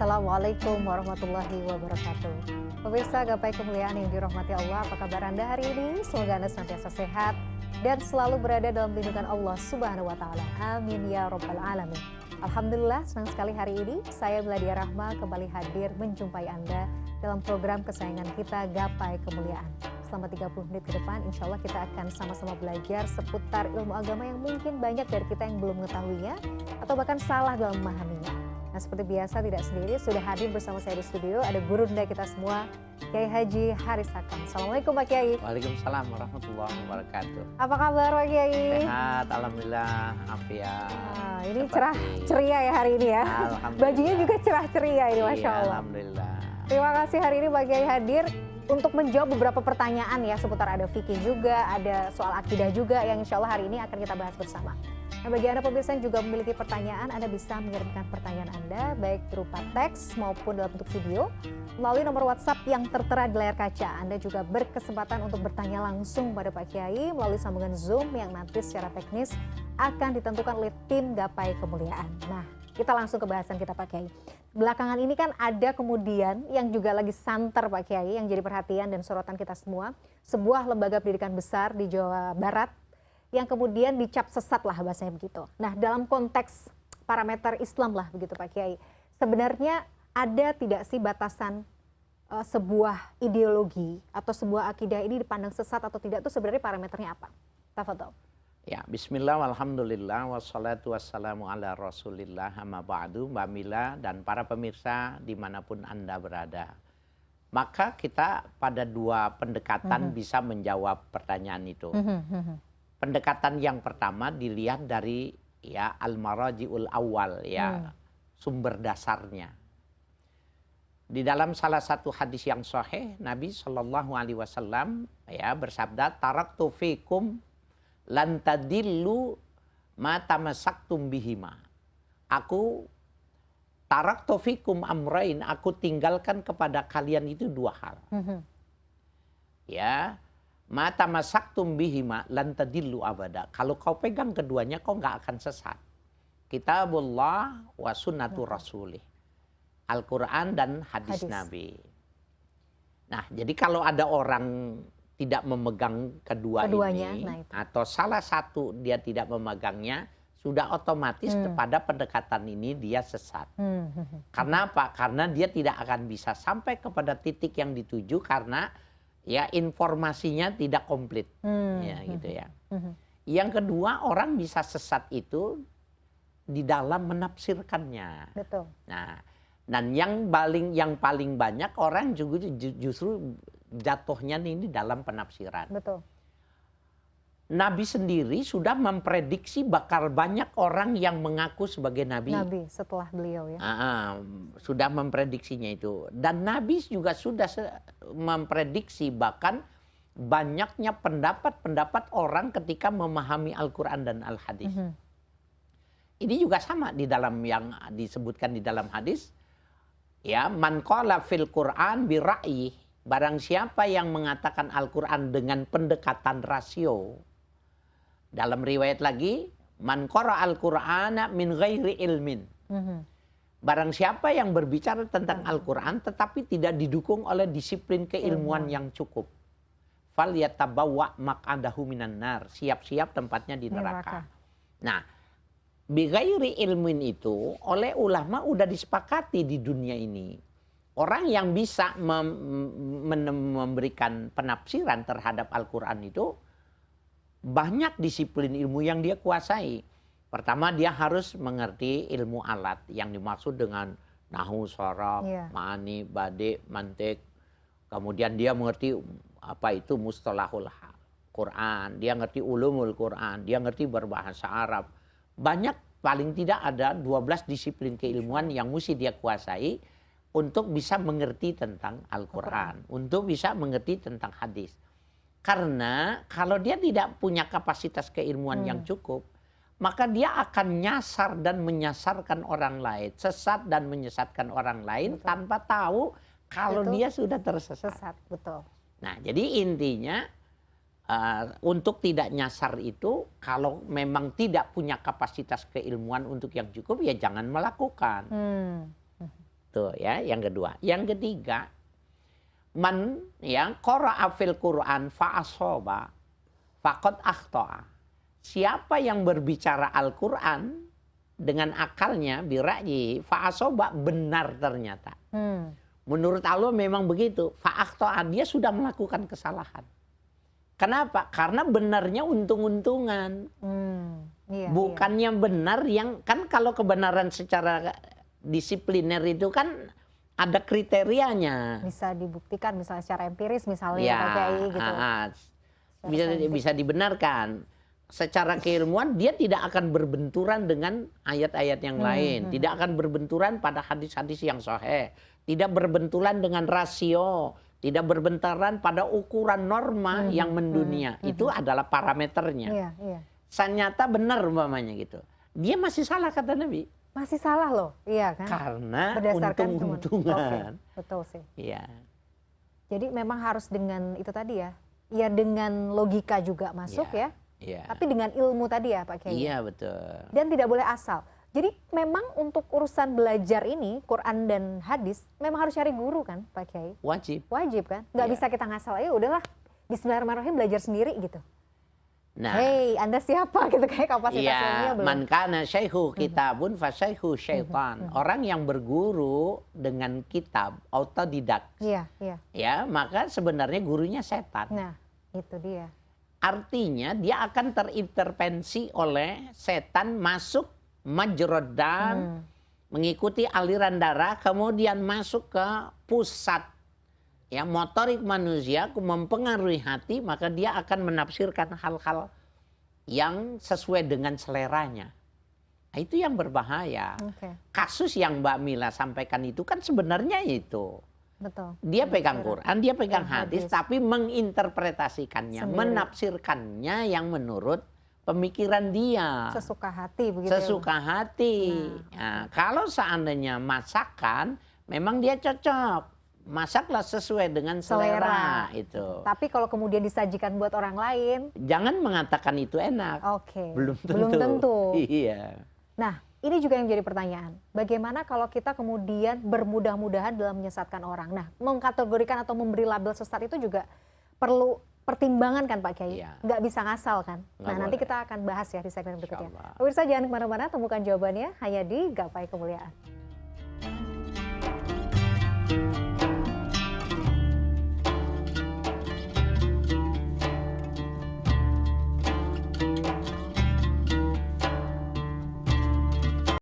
Assalamualaikum warahmatullahi wabarakatuh. Pemirsa gapai kemuliaan yang dirahmati Allah, apa kabar Anda hari ini? Semoga Anda senantiasa sehat dan selalu berada dalam lindungan Allah Subhanahu wa taala. Amin ya rabbal alamin. Alhamdulillah, senang sekali hari ini saya Miladia Rahma kembali hadir menjumpai Anda dalam program kesayangan kita Gapai Kemuliaan. Selama 30 menit ke depan, insya Allah kita akan sama-sama belajar seputar ilmu agama yang mungkin banyak dari kita yang belum mengetahuinya atau bahkan salah dalam memahaminya. Nah, seperti biasa tidak sendiri, sudah hadir bersama saya di studio ada gurunda kita semua, Kiai Haji Haris Hakam. Assalamualaikum Pak Kiai. Waalaikumsalam warahmatullahi wabarakatuh. Apa kabar Pak Kiai? Sehat, alhamdulillah, afiat. Ini cerah ceria ya hari ini ya. Bajunya juga cerah ceria ini, Masya Allah. Alhamdulillah. Terima kasih hari ini Pak Kiai hadir untuk menjawab beberapa pertanyaan ya seputar ada fikih juga, ada soal akidah juga yang insya Allah hari ini akan kita bahas bersama. Nah, bagi Anda pemirsa yang juga memiliki pertanyaan, Anda bisa mengirimkan pertanyaan Anda baik berupa teks maupun dalam bentuk video melalui nomor WhatsApp yang tertera di layar kaca. Anda juga berkesempatan untuk bertanya langsung pada Pak Kiai melalui sambungan Zoom yang nanti secara teknis akan ditentukan oleh tim Gapai Kemuliaan. Nah, kita langsung ke bahasan kita Pak Kiai. Belakangan ini kan ada kemudian yang juga lagi santer Pak Kiai yang jadi perhatian dan sorotan kita semua. Sebuah lembaga pendidikan besar di Jawa Barat yang kemudian dicap sesat lah bahasanya begitu. Nah, dalam konteks parameter Islam lah begitu Pak Kiai. Sebenarnya ada tidak sih batasan sebuah ideologi atau sebuah akidah ini dipandang sesat atau tidak, itu sebenarnya parameternya apa? Tafadhol. Ya, bismillah, walhamdulillah, wassalatu wassalamu ala rasulillah, amma ba'du, Mbak Mila dan para pemirsa dimanapun Anda berada. Maka kita pada dua pendekatan bisa menjawab pertanyaan itu. Pendekatan yang pertama dilihat dari ya al-maraji'ul awal ya, sumber dasarnya. Di dalam salah satu hadis yang sahih Nabi Shallallahu alaihi wasallam ya bersabda, taraktu fikum lan tadillu ma tamassaktum bihima. Aku taraktu fikum amrain, aku tinggalkan kepada kalian itu dua hal. Ya, mata masaktum bihima lan tadillu abada. Kalau kau pegang keduanya, kau nggak akan sesat. Kitabullah wa sunnatu rasulih. Al-Quran dan hadis Nabi. Nah, jadi kalau ada orang tidak memegang keduanya ini, atau salah satu dia tidak memegangnya, sudah otomatis pada pendekatan ini dia sesat. Karena apa? Karena dia tidak akan bisa sampai kepada titik yang dituju karena ya informasinya tidak komplit, ya gitu ya. Yang kedua, orang bisa sesat itu di dalam menafsirkannya. Betul. Nah, dan yang paling banyak orang juga justru jatuhnya ini dalam penafsiran. Betul. Nabi sendiri sudah memprediksi bakal banyak orang yang mengaku sebagai nabi. Nabi setelah beliau ya. Sudah memprediksinya itu. Dan Nabi juga sudah memprediksi bahkan banyaknya pendapat-pendapat orang ketika memahami Al-Quran dan Al-Hadis. Ini juga sama di dalam yang disebutkan di dalam hadis. Ya, man qala fil Quran bi ra'yi, barang siapa yang mengatakan Al-Quran dengan pendekatan rasio. Dalam riwayat lagi, man qara al-Qur'ana min ghairi ilmin. Barang siapa yang berbicara tentang Al-Quran tetapi tidak didukung oleh disiplin keilmuan yang cukup. Fal yatabawwa maq'adahu minan nar. Siap-siap tempatnya di neraka. Nah, bi ghairi ilmin itu oleh ulama udah disepakati di dunia ini. Orang yang bisa memberikan penafsiran terhadap Al-Quran itu banyak disiplin ilmu yang dia kuasai. Pertama, dia harus mengerti ilmu alat yang dimaksud dengan nahwu, sharaf, ma'ani, badi, mantik. Kemudian dia mengerti apa itu mustalahul Quran, dia ngerti ulumul Quran, dia ngerti berbahasa Arab. Banyak, paling tidak ada 12 disiplin keilmuan yang mesti dia kuasai untuk bisa mengerti tentang Al-Quran, untuk bisa mengerti tentang hadis. Karena kalau dia tidak punya kapasitas keilmuan yang cukup, maka dia akan nyasar dan menyasarkan orang lain, sesat dan menyesatkan orang lain tanpa tahu kalau dia sudah tersesat. Betul. Nah, jadi intinya untuk tidak nyasar itu, kalau memang tidak punya kapasitas keilmuan untuk yang cukup, ya jangan melakukan. Tuh ya, yang kedua. Yang ketiga, man ya qara'a fil Qur'an fa asaba faqad akhta'a. Siapa yang berbicara Al-Qur'an dengan akalnya bira'yi fa asaba, benar ternyata. Menurut Allah memang begitu. Fa akhta'a, dia sudah melakukan kesalahan. Kenapa? Karena benarnya untung-untungan. Iya, Bukannya benar yang, kan kalau kebenaran secara disipliner itu kan ada kriterianya. bisa dibuktikan misalnya secara empiris misalnya Ya, Pak Kiai gitu. bisa bisa dibenarkan. Secara keilmuan dia tidak akan berbenturan dengan ayat-ayat yang lain, tidak akan berbenturan pada hadis-hadis yang sahih, tidak berbenturan dengan rasio, tidak berbenturan pada ukuran norma yang mendunia. Itu adalah parameternya. Iya, iya. Ternyata benar umpamanya gitu. Dia masih salah kata Nabi. Masih salah loh, iya kan? Karena Berdasarkan untung-untungan. Oke, betul sih. Iya. Jadi memang harus dengan itu tadi ya, ya dengan logika juga masuk ya, Iya. tapi dengan ilmu tadi ya Pak Kiai. Iya betul. Dan tidak boleh asal. Jadi memang untuk urusan belajar ini, Quran dan hadis, memang harus cari guru kan Pak Kiai? Wajib. Wajib kan? Nggak Iya. bisa kita ngasal, ya udahlah Bismillahirrahmanirrahim belajar sendiri gitu. Nah, Hei, Anda siapa gitu kayak kapasitasnya iya, belum. man kana syaihu kitabun fa syaihu syaitan. Orang yang berguru dengan kitab, autodidak. Iya, iya. Ya, maka sebenarnya gurunya setan. Nah, itu dia. Artinya dia akan terintervensi oleh setan, masuk majrad dam, mengikuti aliran darah, kemudian masuk ke pusat ya motorik manusia, mempengaruhi hati, maka dia akan menafsirkan hal-hal yang sesuai dengan seleranya. Nah, itu yang berbahaya. Oke, Kasus yang Mbak Mila sampaikan itu kan sebenarnya itu. betul. Dia pegang Quran, dia pegang hadis. hadis, tapi menginterpretasikannya, Sendiri. menafsirkannya yang menurut pemikiran dia. Sesuka hati begitu. Sesuka hati. Nah, kalau seandainya masakan, memang dia cocok. Masaklah sesuai dengan selera itu. Tapi kalau kemudian disajikan buat orang lain, Jangan mengatakan itu enak. oke. Belum tentu. Belum tentu. Iya. Nah, ini juga yang menjadi pertanyaan. Bagaimana kalau kita kemudian bermudah-mudahan dalam menyesatkan orang? Nah, mengkategorikan atau memberi label sesat itu juga perlu pertimbangan kan Pak Kiai? Iya. Nggak bisa ngasal kan? Nggak Nah, nanti boleh. kita akan bahas ya di segmen berikutnya. Insyaallah. Pemirsa jangan kemana-mana, temukan jawabannya hanya di Gapai Kemuliaan.